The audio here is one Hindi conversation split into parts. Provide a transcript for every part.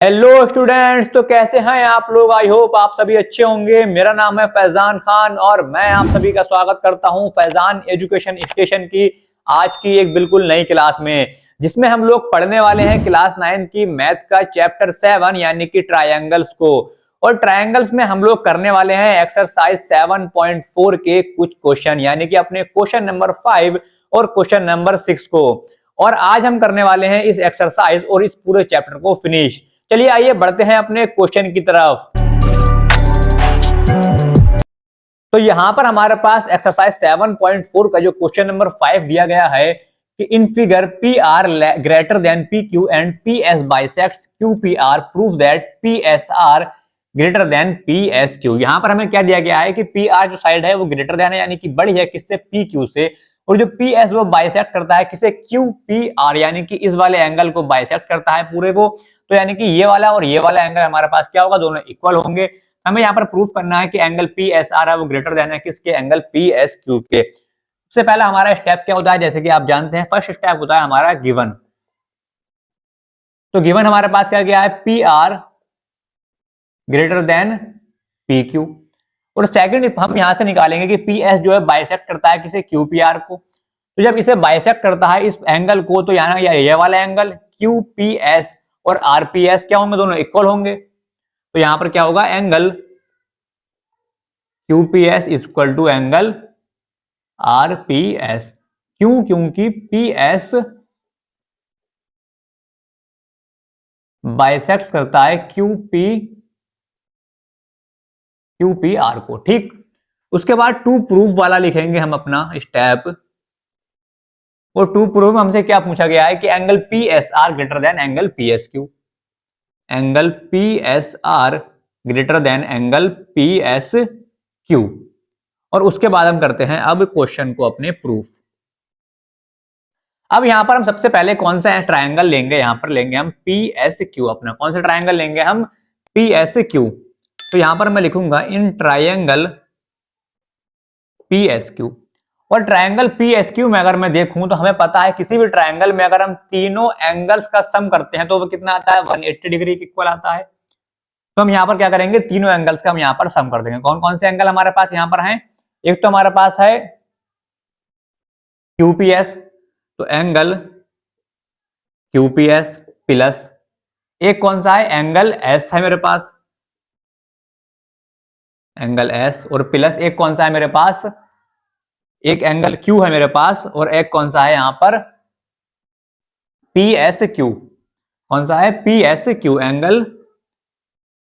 हेलो स्टूडेंट्स, तो कैसे हैं आप लोग। आई होप आप सभी अच्छे होंगे। मेरा नाम है फैजान खान और मैं आप सभी का स्वागत करता हूं फैजान एजुकेशन स्टेशन की आज की एक बिल्कुल नई क्लास में, जिसमें हम लोग पढ़ने वाले हैं क्लास 9 की मैथ का चैप्टर 7 यानी कि ट्रायंगल्स को। और ट्रायंगल्स में हम लोग करने वाले हैं एक्सरसाइज 7.4 के कुछ क्वेश्चन, यानी कि अपने क्वेश्चन नंबर 5 और क्वेश्चन नंबर 6 को। और आज हम करने वाले हैं इस एक्सरसाइज और इस पूरे चैप्टर को फिनिश। चलिए आइए बढ़ते हैं अपने क्वेश्चन की तरफ। तो यहां पर हमारे पास एक्सरसाइज 7.4 का जो क्वेश्चन नंबर 5 दिया गया है कि in figure P R greater than P Q and P S bisects Q P R prove that P S are greater than P S Q. यहां पर हमें क्या दिया गया है कि पी आर जो साइड है वो ग्रेटर देन है, यानी कि बड़ी है किससे, पी क्यू से। और जो पी एस वो बाइसेक्ट करता है किसे, क्यू पी आर, यानी कि इस वाले एंगल को बाइसेक्ट करता है पूरे को। तो यानी कि ये वाला और ये वाला एंगल हमारे पास क्या होगा, दोनों इक्वल होंगे। हमें यहाँ पर प्रूफ करना है कि एंगल पी एस आर है वो ग्रेटर देन है किसके, एंगल पी एस क्यू के। सबसे पहला हमारा स्टेप क्या होता है, जैसे कि आप जानते हैं फर्स्ट स्टेप होता है हमारा गिवन। तो गिवन हमारे पास क्या गया है, P R greater than P Q. और सेकंड हम यहां से निकालेंगे कि पी एस जो है बाइसेक्ट करता है किसे, क्यू पी आर को। तो जब इसे बाइसेक्ट करता है इस एंगल को, तो यहाँ ये वाला एंगल क्यू पी एस और आर पी एस क्या होंगे, दोनों इक्वल होंगे। तो यहां पर क्या होगा, angle Q P S equal to angle R P S. क्यों, क्योंकि पी एस बाइसेक्ट करता है क्यू पी आर को। ठीक, उसके बाद टू प्रूफ वाला लिखेंगे हम अपना स्टेप। और टू प्रूफ हमसे क्या पूछा गया है कि angle P S are greater than angle P S Q. Angle P S are greater than angle P S Q. और उसके बाद हम करते हैं अब क्वेश्चन को अपने प्रूफ। अब यहां पर हम सबसे पहले कौन सा ट्रायंगल लेंगे, यहां पर लेंगे हम पी एस क्यू। अपना कौन सा ट्रायंगल लेंगे हम, पी एस क्यू। तो यहां पर मैं लिखूंगा इन ट्रायंगल पी एस क्यू। और ट्रायंगल पी एस क्यू में अगर मैं देखूं तो हमें पता है किसी भी ट्रायंगल में अगर हम तीनों एंगल्स का सम करते हैं तो वो कितना आता है, 180 डिग्री के इक्वल आता है। तो हम यहां पर क्या करेंगे, तीनों एंगल्स का हम यहां पर सम कर देंगे। कौन कौन से एंगल हमारे पास यहां पर हैं, एक तो हमारे पास है क्यूपीएस, तो एंगल क्यूपीएस प्लस एक कौन सा है, एंगल एस है मेरे पास, एंगल एस। और प्लस एक कौन सा है मेरे पास, एक एंगल क्यू है मेरे पास, और एक कौन सा है यहां पर, पी एस क्यू। कौन सा है, P S Q, angle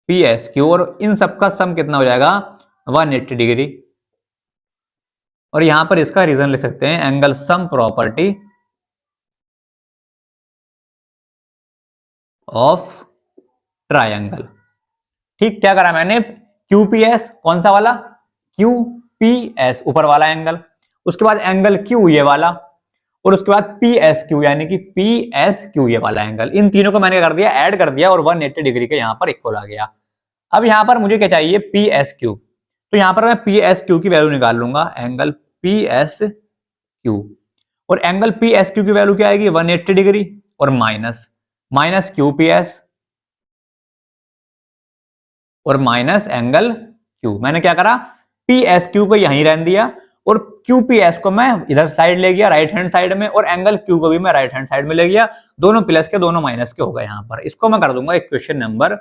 P S Q. और इन सबका सम कितना हो जाएगा, 180 डिग्री। और यहां पर इसका रीजन लिख सकते हैं, angle sum property of triangle. ठीक, क्या करा मैंने, क्यूपीएस कौन सा वाला, क्यूपीएस ऊपर वाला एंगल, उसके बाद एंगल क्यू ये वाला, और उसके बाद पी एस क्यू यानी कि पी एस क्यू ये वाला एंगल। इन तीनों को मैंने कर दिया, ऐड कर दिया, और 180 डिग्री के यहां पर इक्वल आ गया। अब यहां पर मुझे क्या चाहिए, पी एस क्यू। तो यहां पर मैं पी एस क्यू की वैल्यू निकाल लूंगा, एंगल पी एस क्यू। और एंगल पी एस क्यू की वैल्यू क्या आएगी, 180 डिग्री, और minus minus Q P S और माइनस एंगल क्यू। मैंने क्या करा, पी एस क्यू को यहीं रहने दिया, और क्यू पी एस को मैं इधर साइड ले गया राइट हैंड साइड में, और एंगल क्यू को भी मैं राइट हैंड साइड में ले गया। दोनों प्लस के दोनों माइनस के हो गए यहां पर। इसको मैं कर दूंगा इक्वेशन नंबर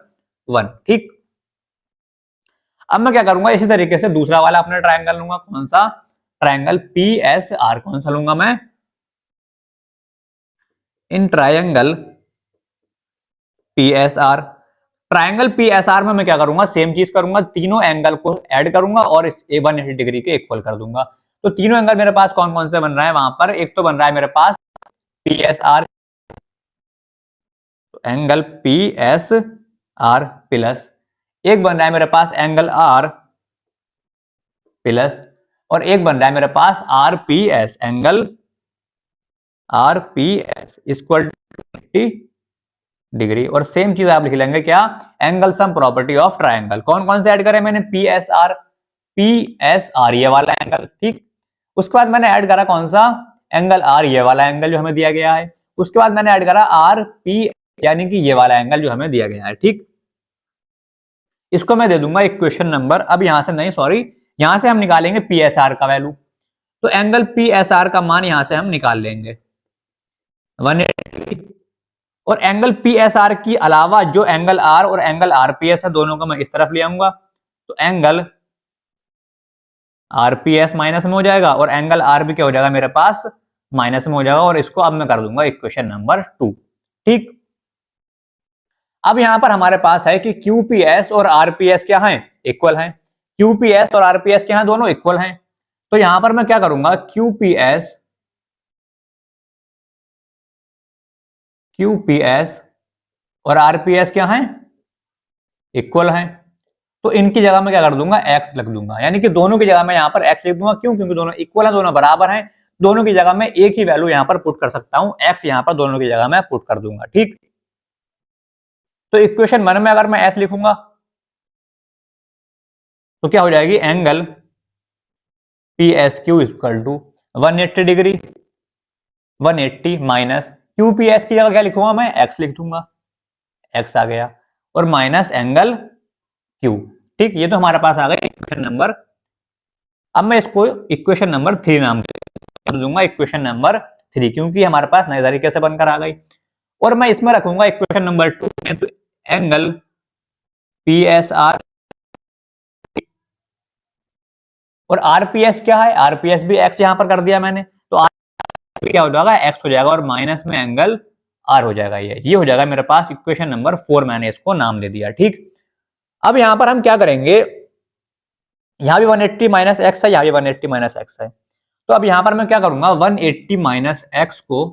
1। ठीक, अब मैं क्या करूंगा, इसी तरीके से दूसरा वाला अपना ट्रायंगल लूंगा। कौन सा, ट्रायंगल पी एस आर। कौन सा लूंगा मैं, इन triangle P S are. Triangle P S are में मैं क्या करूंगा, सेम चीज करूंगा, तीनों एंगल को ऐड करूंगा और इस 180 डिग्री के इक्वल कर दूंगा। तो तीनों एंगल मेरे पास कौन कौन से बन रहा है वहां पर, एक तो बन रहा है मेरे पास P S R, angle P S R plus एक बन रहा है मेरे पास एंगल आर प्लस, और एक बन रहा है मेरे पास R P S, angle R P S equal to degree. और सेम चीज आप लिख लेंगे क्या, angle sum property of triangle. कौन कौन से ऐड करे मैंने, पी एस आर ये वाला एंगल। ठीक, उसके बाद मैंने ऐड करा कौन सा, एंगल आर ये वाला एंगल जो हमें दिया गया है। उसके बाद मैंने ऐड करा आर पी यानी कि ये वाला एंगल जो हमें दिया गया है। ठीक, इसको मैं दे दूंगा इक्वेशन नंबर, अब यहां से नहीं सॉरी, यहां से हम निकालेंगे पी एस आर का वैल्यू। तो एंगल पी एस आर का मान यहां से हम निकाल लेंगे 180, और एंगल पी एस आर की अलावा जो एंगल आर और एंगल आर पी एस है दोनों को मैं इस तरफ ले आऊंगा, तो angle R P S minus में हो जाएगा और एंगल आर भी क्या हो जाएगा मेरे पास, माइनस में हो जाएगा, और इसको अब मैं कर दूंगा इक्वेशन नंबर 2। ठीक, अब यहां पर हमारे पास है कि QPS और RPS क्या है, इक्वल हैं। QPS और RPS क्या है, दोनों इक्वल हैं। तो यहां पर मैं क्या करूंगा, QPS और RPS क्या है, इक्वल हैं। तो इनकी जगह मैं क्या कर दूंगा, x लिख दूंगा, यानी कि दोनों की जगह मैं यहां पर x लिख दूंगा। क्यों, क्योंकि दोनों इक्वल हैं, दोनों बराबर हैं, दोनों की जगह मैं एक ही वैल्यू यहां पर पुट कर सकता हूं, x यहां पर दोनों की जगह मैं पुट कर दूंगा। ठीक, तो इक्वेशन 1 में अगर मैं s लिखूंगा तो क्या हो जाएगी, angle P S Q equal to 180 degree, 180 minus QPS की जगह क्या लिखूंगा मैं, x लिख दूंगा, x आ गया, और माइनस एंगल Q। ठीक, ये तो हमारे पास आ गई इक्वेशन नंबर। अब मैं इसको इक्वेशन नंबर 3 नाम कर दूंगा, इक्वेशन नंबर 3, क्योंकि हमारे पास नए तरीके से बनकर आ गई। और मैं इसमें रखूंगा इक्वेशन नंबर 2 में, तो एंगल पी एस आर और आरपीएस क्या है, आरपीएस भी एक्स यहां पर कर दिया मैंने, तो आर क्या हो जाएगा, एक्स हो जाएगा, और माइनस में एंगल आर हो जाएगा। ये हो जाएगा मेरे पास इक्वेशन नंबर 4, मैंने इसको नाम दे दिया। ठीक, अब यहां पर हम क्या करेंगे, यहां भी 180 माइनस एक्स है, यहां भी 180 माइनस एक्स है, तो अब यहां पर मैं क्या करूंगा, 180 माइनस एक्स को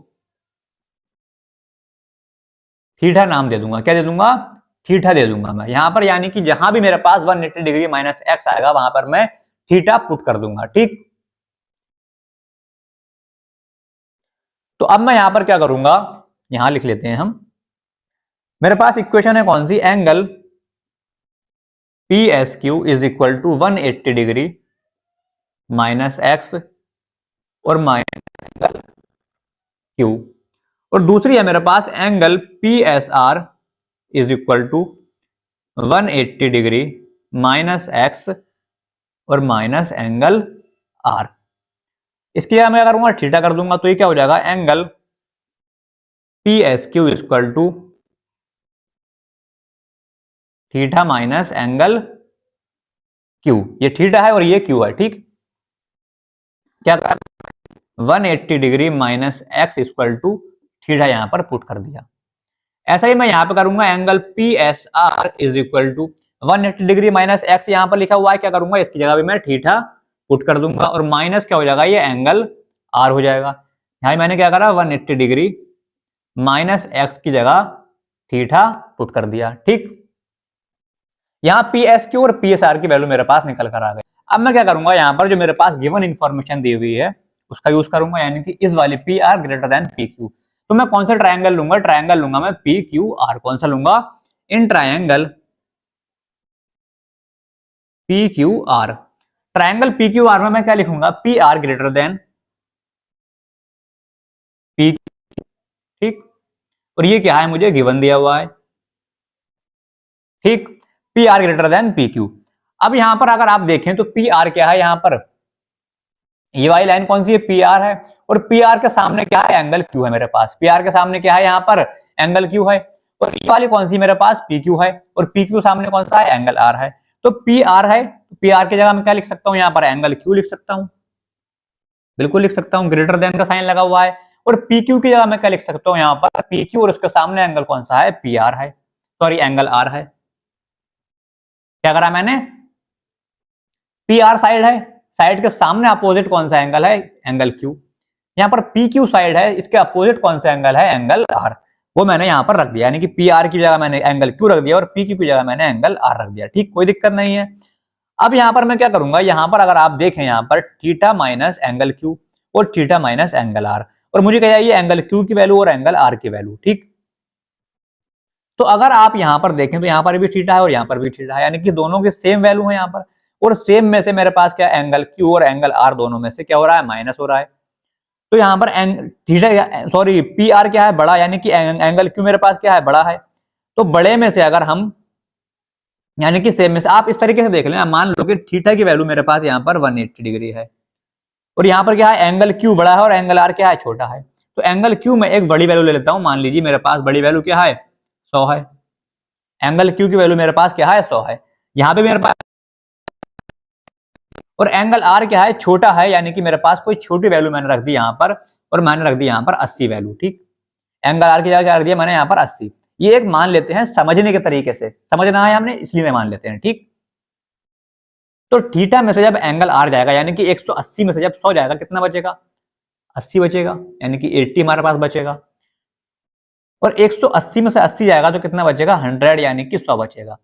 थीटा नाम दे दूंगा। क्या दे दूंगा, थीटा दे दूंगा मैं यहां पर, यानी कि जहां भी मेरे पास 180 डिग्री माइनस एक्स आएगा वहां पर मैं थीटा पुट कर दूंगा। ठीक, तो अब मैं यहां पर क्या करूंगा, यहां लिख लेते हैं हम, मेरे पास इक्वेशन है कौन सी, angle P S Q is equal to 180 degree minus X और माइनस एंगल क्यू, और दूसरी है मेरे पास angle P S R is equal to 180 degree minus X और माइनस एंगल आर। इसकी जगह मैं करूंगा थीटा कर दूंगा, तो ये क्या हो जाएगा, angle P S Q equal to theta minus angle Q, ये थीटा है और ये क्यू है। ठीक, क्या 180 degree minus X equal to theta यहां पर पुट कर दिया। ऐसा ही मैं यहां पर करूंगा, angle P S R is equal to 180 degree minus X यहां पर लिखा हुआ है, क्या करूंगा, इसकी जगह भी मैं थीटा पुट कर दूंगा, और माइनस क्या हो जाएगा, ये एंगल आर हो जाएगा। यहां मैंने क्या करा, 180 डिग्री माइनस एक्स की जगह थीटा पुट कर दिया। ठीक, यहां पी एस क्यू और पी एस आर की वैल्यू मेरे पास निकल कर आ गई। अब मैं क्या करूंगा, यहां पर जो मेरे पास गिवन इंफॉर्मेशन दी हुई है उसका यूज करूंगा, यानी कि इस वाली P R greater than P Q. तो मैं कौन सा ट्रायंगल लूंगा, ट्रायंगल लूंगा मैं पी क्यू आर। कौन सा लूंगा, इन triangle P Q R, triangle P Q R में मैं क्या लिखूंगा, P R greater than P. ठीक, और ये क्या है, मुझे गिवन दिया हुआ है। ठीक, P R greater than P Q. अब यहां पर अगर आप देखें तो पी आर क्या है, यहां पर ये वाली लाइन कौन सी है, पी आर है, और पी आर के सामने क्या है, एंगल क्यू है मेरे पास। पी आर के सामने क्या है, यहां पर एंगल क्यू है, और ये वाली कौन सी मेरे पास, पी क्यू है, और पी क्यू सामने कौन सा है, एंगल आर है। तो पी आर है, पी आर की जगह मैं क्या लिख सकता हूं, यहां पर एंगल क्यू लिख सकता हूं, बिल्कुल लिख सकता हूं, ग्रेटर देन का साइन लगा हुआ है। और पी क्यू की जगह मैं क्या लिख सकता हूं, यहां पर पी क्यू और उसके सामने एंगल कौन सा है, पी आर है, सॉरी एंगल आर है। क्या करा मैंने, पी आर साइड है, साइड के सामने अपोजिट कौन सा एंगल है, एंगल क्यू। यहां पर पी क्यू साइड है, इसके अपोजिट कौन सा एंगल है, एंगल आर, वो मैंने यहां पर रख दिया, यानी कि पी आर की जगह मैंने एंगल क्यू रख दिया और पी क्यू की जगह मैंने एंगल आर रख दिया। ठीक, कोई दिक्कत नहीं है। अब यहां पर मैं क्या करूंगा, यहां पर अगर आप देखें, यहां पर थीटा माइनस एंगल क्यू और थीटा माइनस एंगल आर, और मुझे क्या चाहिए, एंगल क्यू की वैल्यू और एंगल आर की वैल्यू। ठीक, तो अगर आप यहां पर देखें तो यहां पर भी थीटा है और यहां पर भी थीटा है, यानी कि दोनों के सेम वैल्यू है यहां पर, और सेम में से मेरे पास क्या एंगल क्यू और एंगल आर दोनों में से क्या हो रहा है, माइनस हो रहा है। तो यहाँ पर थीटा सॉरी पी आर क्या है, बड़ा, यानी कि एंगल क्यू मेरे पास क्या है, बड़ा है। तो बड़े में से अगर हम, यानी कि सेम में से, आप इस तरीके से देख लें, मान लो कि थीटा की वैल्यू मेरे पास यहाँ पर 180 डिग्री है, और यहाँ पर क्या है, एंगल क्यू बड़ा है और एंगल आर क्या है, छोटा है। तो एंगल क्यू में एक बड़ी वैल्यू ले लेता हूं, मान लीजिए मेरे पास बड़ी वैल्यू क्या है, 100 है। एंगल क्यू की वैल्यू मेरे पास क्या है, 100 है। यहाँ पे मेरे पास, और एंगल आर क्या है, छोटा है, यानी कि मेरे पास कोई छोटी वैल्यू मैंने रख दी यहाँ पर, और मैंने रख दी यहाँ पर 80 वैल्यू, ठीक। एंगल आर की जगह क्या रख दिया मैंने यहाँ पर 80। ये एक मान लेते हैं समझने के तरीके से, समझना है हमने इसलिए मान लेते हैं, ठीक। तो थीटा में से जब एंगल आर जाएगा, यानी कि 180 में से जब 100 जाएगा, कितना बचेगा, 80 बचेगा, यानी कि 80 हमारे पास बचेगा। और 180 में से 80 जाएगा तो कितना बचेगा, 100, यानी कि 100 बचेगा।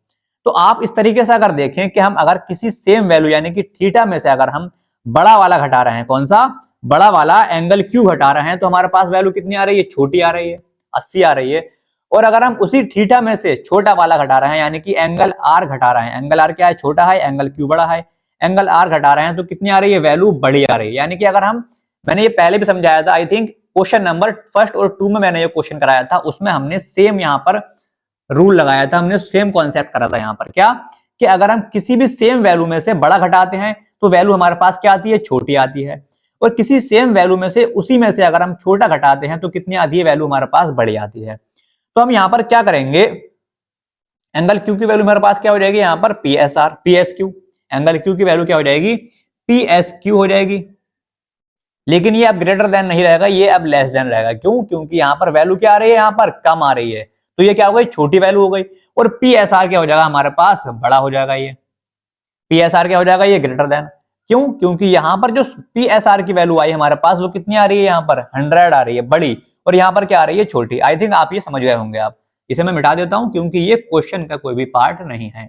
तो आप इस तरीके से अगर देखें कि हम अगर किसी सेम वैल्यू, यानी कि थीटा में से अगर हम बड़ा वाला घटा रहे हैं, कौन सा, बड़ा वाला एंगल क्यू घटा रहे हैं, तो हमारे पास वैल्यू कितनी आ रही है, छोटी आ रही है, 80 आ रही है। और अगर हम उसी थीटा में से छोटा वाला घटा रहे हैं, यानी कि एंगल आर घटा रहे हैं, एंगल आर क्या है, छोटा है, एंगल क्यू बड़ा है, एंगल आर घटा रहे हैं, तो कितनी आ रही है, वैल्यू बड़ी आ रही है। यानी कि अगर हम, मैंने ये पहले भी समझाया था, आई थिंक क्वेश्चन नंबर 1 और 2 में मैंने ये क्वेश्चन कराया था, उसमें हमने सेम यहाँ पर रूल लगाया था, हमने सेम कॉन्सेप्ट करा था यहाँ पर, क्या कि अगर हम किसी भी सेम वैल्यू में से बड़ा घटाते हैं तो वैल्यू हमारे पास क्या आती है, छोटी आती है। और किसी सेम वैल्यू में से, उसी में से अगर हम छोटा घटाते हैं तो कितनी आती है, वैल्यू हमारे पास बड़ी आती है। तो हम यहाँ पर क्या करेंगे, एंगल क्यू की वैल्यू हमारे पास क्या हो जाएगी, यहाँ पर P S are, P S Q, angle Q की वैल्यू क्या हो जाएगी, पी एस क्यू हो जाएगी। लेकिन ये अब ग्रेटर देन नहीं रहेगा, ये अब लेस देन रहेगा। क्यों, क्योंकि यहाँ पर वैल्यू क्या आ रही है, यहाँ पर कम आ रही है, तो ये क्या हो गई, छोटी वैल्यू हो गई। और पी एस आर क्या हो जाएगा, हमारे पास बड़ा हो जाएगा, ये पी एस आर क्या हो जाएगा, ये ग्रेटर देन। क्यों, क्योंकि यहाँ पर जो पी एस आर की वैल्यू आई हमारे पास, वो कितनी आ रही है, यहाँ पर 100 आ रही है, बड़ी, और यहाँ पर क्या आ रही है, छोटी। आई थिंक आप ये समझ गए होंगे। आप इसे मैं मिटा देता हूं क्योंकि ये क्वेश्चन का कोई भी पार्ट नहीं है।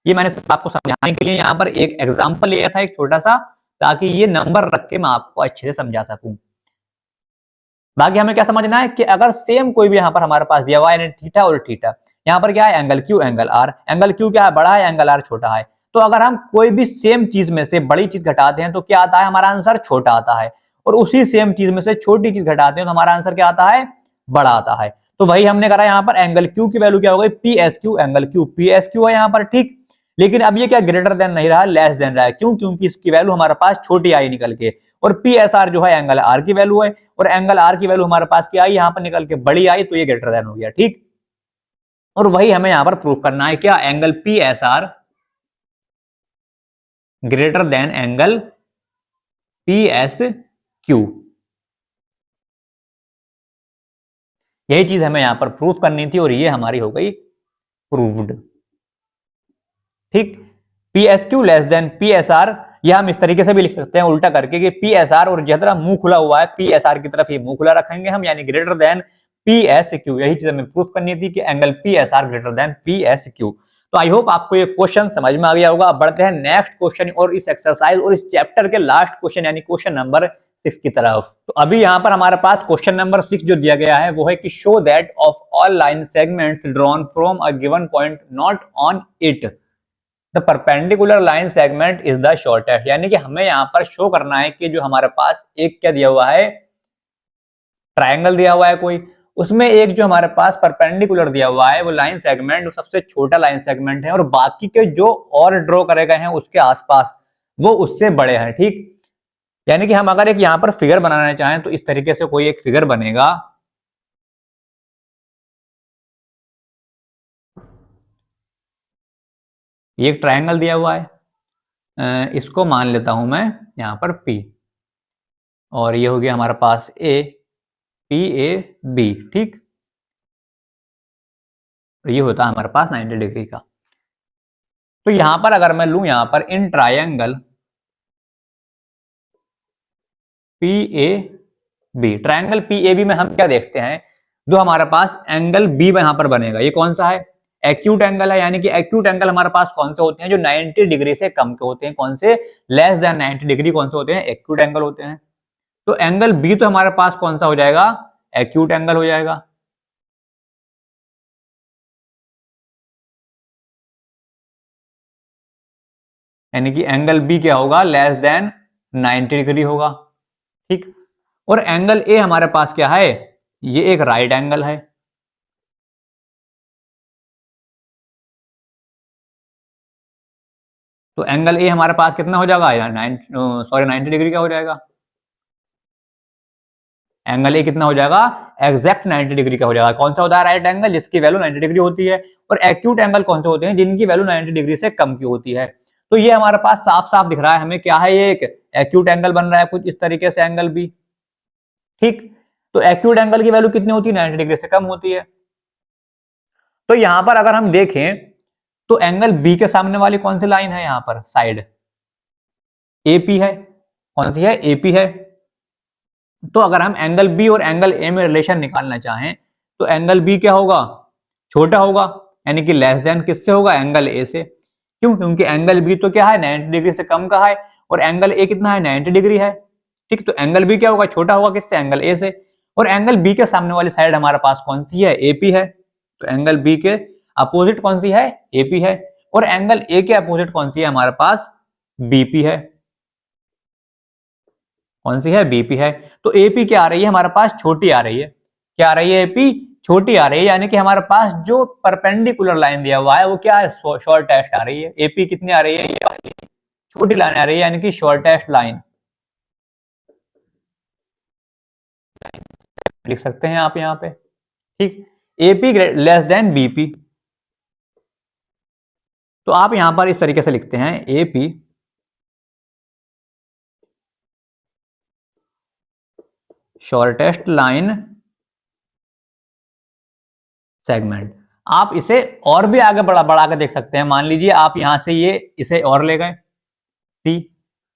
ये मैंने आपको समझाने के लिए यहाँ पर एक एग्जाम्पल लिया था, एक छोटा सा, ताकि ये नंबर रख के मैं आपको अच्छे से समझा सकूं। बाकी हमें क्या समझना है कि अगर सेम कोई भी यहाँ पर हमारे पास दिया हुआ है, थीटा और थीटा, यहाँ पर क्या है, angle Q angle R, angle Q क्या है, बड़ा है, एंगल आर छोटा है। तो अगर हम कोई भी सेम चीज में से बड़ी चीज घटाते हैं तो क्या आता है, हमारा आंसर छोटा आता है। और उसी सेम चीज में से छोटी चीज घटाते हैं तो हमारा आंसर क्या आता है, बड़ा आता है। तो वही हमने करा यहाँ पर, एंगल क्यू की वैल्यू क्या हो गई, P S Q, angle Q P S Q है यहाँ पर, ठीक। लेकिन अब ये क्या ग्रेटर देन नहीं रहा, लेस देन रहा है। क्यों, क्योंकि इसकी वैल्यू हमारे पास छोटी आई निकल के, और पी एस आर जो है एंगल आर की वैल्यू है, और एंगल आर की वैल्यू हमारे पास क्या आई, यहाँ पर निकल के बड़ी आई, तो ये ग्रेटर देन हो गया, ठीक। और वही हमें यहाँ पर प्रूफ करना है, क्या, angle P S are greater than angle P S Q. यही चीज हमें यहां पर प्रूफ करनी थी, और ये हमारी हो गई प्रूव्ड, ठीक। P S Q less than P S are, यह हम इस तरीके से भी लिख सकते हैं उल्टा करके कि पी एस आर, और जिस तरह मुंह खुला हुआ है पी एस आर की तरफ ही मुंह खुला रखेंगे हम, यानी greater than P S Q. यही चीज हमें प्रूफ करनी थी कि angle P S are greater than P S Q. तो आई होप आपको ये क्वेश्चन समझ में आ गया होगा। अब बढ़ते हैं नेक्स्ट क्वेश्चन और इस एक्सरसाइज और इस चैप्टर के लास्ट क्वेश्चन, यानी क्वेश्चन नंबर 6 की तरफ। तो अभी यहां पर हमारे पास क्वेश्चन नंबर 6 जो दिया गया है वो है कि show that of all line segments drawn from a given point not on it the perpendicular line segment is the shortest. यानी कि हमें यहां पर शो करना है कि जो हमारे पास एक क्या दिया हुआ है, ट्रायंगल दिया हुआ है कोई, उसमें एक जो हमारे पास परपेंडिकुलर दिया हुआ है वो लाइन सेगमेंट, वो सबसे छोटा लाइन सेगमेंट है, और बाकी के जो और ड्रॉ करे गए हैं उसके आसपास वो उससे बड़े हैं, ठीक। यानी कि हम अगर एक यहां पर फिगर बनाना चाहें तो इस तरीके से कोई एक फिगर बनेगा। ये एक ट्रायंगल दिया हुआ है, इसको मान लेता हूं मैं यहां पर P, और ये हो गया हमारे पास A, P A B, ठीक। तो ये होता है हमारे पास 90 डिग्री का। तो यहां पर अगर मैं लूं यहां पर in triangle P A B, triangle P A B में हम क्या देखते हैं, जो हमारे पास एंगल बी यहां पर बनेगा, ये कौन सा है, एक्यूट एंगल है। यानी कि एक्यूट एंगल हमारे पास कौन से होते हैं, जो 90 डिग्री से कम के होते हैं। कौन से, लेस देन 90 डिग्री कौन से होते हैं, एक्यूट एंगल होते हैं। तो एंगल बी तो हमारे पास कौन सा हो जाएगा, एक्यूट एंगल हो जाएगा। यानी कि एंगल बी क्या होगा, लेस देन 90 डिग्री होगा, ठीक। और एंगल ए हमारे पास क्या है, ये एक राइट एंगल है। तो एंगल ए हमारे पास कितना हो जाएगा, 90 डिग्री का हो जाएगा। एंगल ए कितना हो जाएगा, एग्जैक्ट 90 डिग्री का हो जाएगा। कौन सा होता है राइट एंगल, जिसकी वैल्यू 90 डिग्री होती है। और एक्यूट एंगल कौन से होते हैं, जिनकी वैल्यू 90 डिग्री से कम की होती है। तो ये हमारे पास साफ साफ दिख रहा है हमें, क्या है, ये एक एक्यूट एंगल बन रहा है कुछ इस तरीके से एंगल बी। ठीक, तो एक्यूट एंगल की वैल्यू कितनी होती है, 90 डिग्री से कम होती है। तो यहां पर अगर हम देखें तो एंगल बी के सामने वाली कौन सी लाइन है, यहां पर साइड एपी है। कौन सी है, एपी है। तो अगर हम एंगल बी और एंगल ए में रिलेशन निकालना चाहें तो एंगल बी क्या होगा, छोटा होगा, यानी कि लेस देन किससे होगा, एंगल ए से। क्यों, क्योंकि एंगल बी तो क्या है, 90 डिग्री से कम का है, और एंगल ए कितना है, 90 डिग्री है। ठीक, तो एंगल बी क्या होगा, छोटा होगा किससे, एंगल ए से। और एंगल बी के सामने वाली साइड हमारे पास कौन सी है, एपी है। तो एंगल बी के अपोजिट कौन सी है, एपी है। और एंगल ए के अपोजिट कौन सी है हमारे पास, बीपी है। कौन सी है, बीपी है। तो एपी क्या आ रही है हमारे पास, छोटी आ रही है। क्या आ रही है, एपी छोटी आ रही है, यानी कि हमारे पास जो परपेंडिकुलर लाइन दिया हुआ है वो क्या है, शॉर्टेस्ट आ रही है। एपी कितनी आ रही है, ये छोटी लाइन आ रही है, यानी कि शॉर्टेस्ट लाइन लिख सकते हैं आप यहां पे। ठीक, एपी लेस देन बीपी। तो आप यहां पर इस तरीके से लिखते हैं, एपी शॉर्टेस्ट लाइन सेगमेंट। आप इसे और भी आगे बढ़ा के देख सकते हैं। मान लीजिए आप यहां से ये इसे और ले गए सी,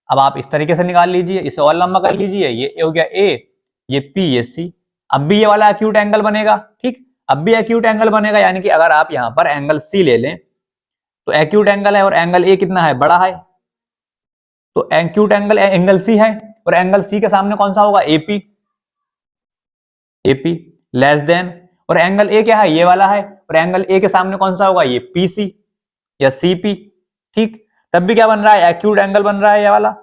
अब आप इस तरीके से निकाल लीजिए, इसे और लंबा कर लीजिए, ये हो गया ए, ये पी, ये सी। अब भी ये वाला एक्यूट एंगल बनेगा। ठीक, अब भी एक्यूट एंगल बनेगा, यानी कि अगर आप यहां पर एंगल सी ले लें तो एक्यूट एंगल है, और एंगल ए कितना है, बड़ा है। तो एक्यूट एंगल एंगल सी है, और एंगल सी के सामने कौन सा होगा, एपी। एपी लेस देन, और एंगल ए क्या है, ये वाला है, और एंगल ए के सामने कौन सा होगा, ये पीसी या सीपी। ठीक, तब भी क्या बन रहा है, एक्यूट एंगल बन रहा है ये वाला।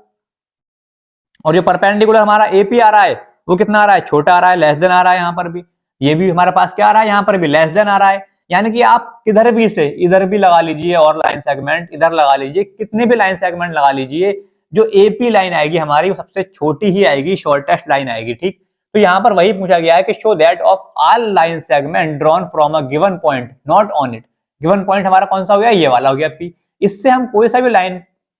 और जो परपेंडिकुलर हमारा एपी आ रहा है वो कितना आ रहा है, छोटा आ रहा है, लेस देन आ रहा है। यहां पर भी ये भी हमारे पास क्या आ रहा है, यहां पर भी लेस देन आ रहा है। यानी कि आप किधर भी से, इधर भी लगा लीजिए और लाइन सेगमेंट, इधर लगा लीजिए, कितने भी लाइन सेगमेंट लगा लीजिए, जो एपी लाइन आएगी हमारी वो सबसे छोटी ही आएगी, शॉर्टेस्ट लाइन आएगी। ठीक, तो यहां पर वही पूछा गया है कि show that of all line segment drawn from a given point not on it. Given point हमारा कौन सा हो गया, ये वाला हो गया पी। इससे हम कोई सा भी लाइन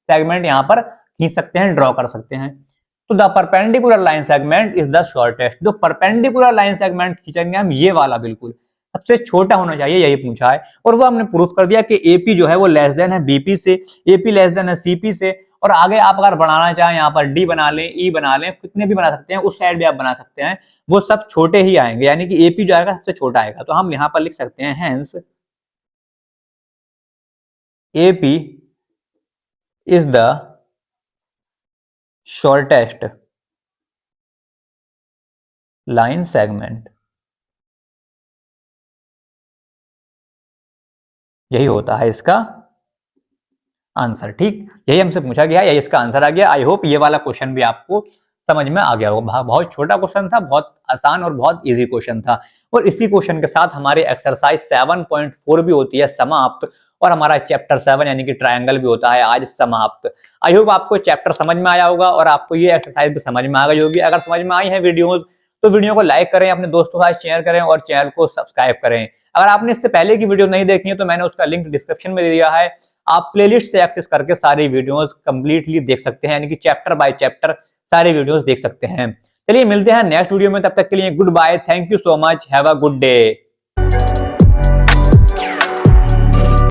सेगमेंट यहां पर खींच सकते हैं, ड्रॉ कर सकते हैं। तो the perpendicular line segment is the shortest. जो परपेंडिकुलर लाइन सेगमेंट खींचेंगे हम, ये वाला बिल्कुल सबसे छोटा होना चाहिए, यही पूछा है। और वो हमने प्रूफ कर दिया कि एपी जो है वो लेस देन है बीपी से, एपी लेस देन है सीपी से। और आगे आप अगर बनाना चाहें, यहाँ पर डी बना लें, ई बना लें, कितने भी बना सकते हैं, उस साइड भी आप बना सकते हैं, वो सब छोटे ही आएंगे, यानी कि एपी जो आएगा सबसे छोटा आएगा। तो हम यहाँ पर लिख सकते हैं, hence AP is the shortest line segment. यही होता है इसका आंसर। ठीक, यही हमसे पूछा गया, यही इसका आंसर आ गया। आई होप ये वाला क्वेश्चन भी आपको समझ में आ गया होगा। बहुत छोटा क्वेश्चन था, बहुत आसान और बहुत इजी क्वेश्चन था। और इसी क्वेश्चन के साथ हमारी एक्सरसाइज 7.4 भी होती है समाप्त, और हमारा चैप्टर 7 यानी कि ट्रायंगल भी होता है आज समाप्त। आई होप आपको चैप्टर समझ में आया होगा और आपको ये एक्सरसाइज भी समझ में आ गई होगी। अगर समझ में आई है वीडियोस तो वीडियो को लाइक करें, अपने दोस्तों के साथ शेयर करें और चैनल को सब्सक्राइब करें। अगर आपने इससे पहले की वीडियो नहीं देखी है तो मैंने उसका लिंक डिस्क्रिप्शन में दे दिया है, आप प्लेलिस्ट से एक्सेस करके सारी वीडियोस कंप्लीटली देख सकते हैं, यानी कि चैप्टर बाय चैप्टर सारी वीडियोस देख सकते हैं। चलिए मिलते हैं नेक्स्ट वीडियो में, तब तक के लिए goodbye, thank you so much, have a good day.